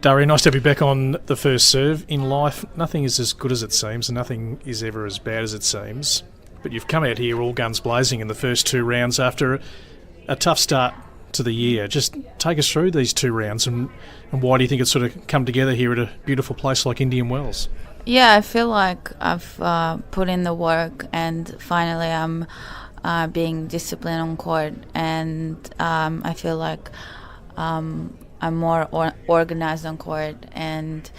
Daria, nice to have you back on the first serve. In life, nothing is as good as it seems and nothing is ever as bad as it seems. But you've come out here all guns blazing in the first two rounds after a tough start to the year. Just take us through these two rounds and why do you think it's sort of come together here at a beautiful place like Indian Wells? Yeah, I feel like I've put in the work and finally I'm being disciplined on court, and I feel like I'm more organized on court, and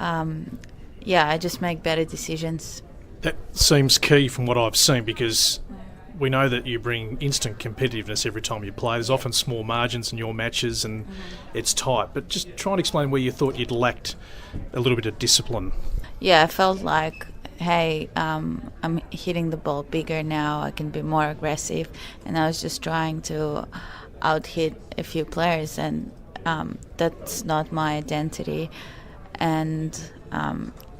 I just make better decisions. That seems key from what I've seen, because we know that you bring instant competitiveness every time you play. There's often small margins in your matches and it's tight, but just try and explain where you thought you'd lacked a little bit of discipline. Yeah, I felt like, hey, I'm hitting the ball bigger now, I can be more aggressive, and I was just trying to out-hit a few players, and that's not my identity. And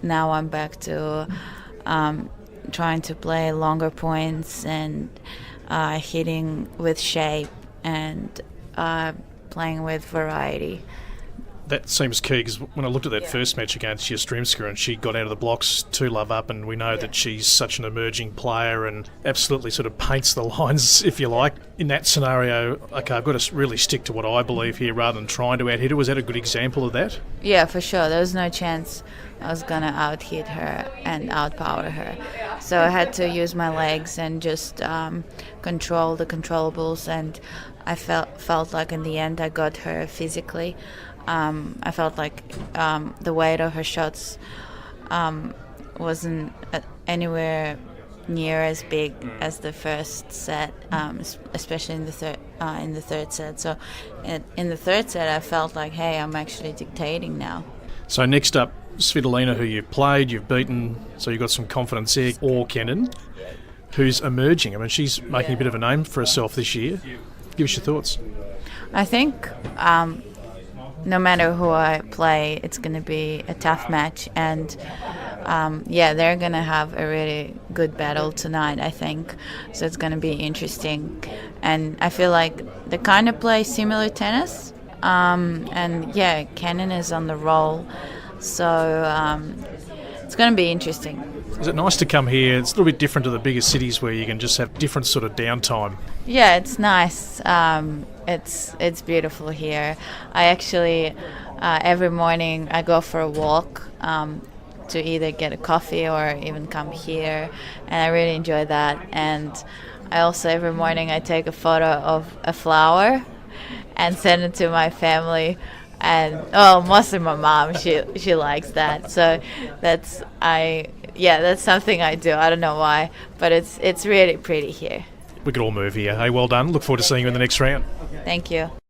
now I'm back to trying to play longer points and hitting with shape and playing with variety. That seems key, because when I looked at that first match against Yastrzemska and she got out of the blocks 2-love up, and we know that she's such an emerging player and absolutely sort of paints the lines, if you like. In that scenario, okay, I've got to really stick to what I believe here rather than trying to out-hit her. Was that a good example of that? Yeah, for sure. There was no chance I was going to out-hit her and outpower her. So I had to use my legs and just control the controllables, and I felt like in the end I got her physically. I felt like the weight of her shots wasn't anywhere near as big as the first set, especially in the third set. So in the third set, I felt like, hey, I'm actually dictating now. So next up, Svitolina, who you've played, you've beaten, so you've got some confidence there. Or Kenin, who's emerging. I mean, she's making a bit of a name for herself this year. Give us your thoughts. I think no matter who I play, it's going to be a tough match, and they're going to have a really good battle tonight, I think. So it's going to be interesting, and I feel like they kind of play similar tennis, Kenin is on the roll, so it's going to be interesting. Is it nice to come here? It's a little bit different to the bigger cities where you can just have different sort of downtime. Yeah, it's nice. It's beautiful here. I actually every morning I go for a walk to either get a coffee or even come here, and I really enjoy that. And I also every morning I take a photo of a flower and send it to my family. And mostly my mom, she likes that. So that's something I do. I don't know why, but it's really pretty here. We could all move here. Hey, well done. Look forward to seeing you in the next round. Thank you.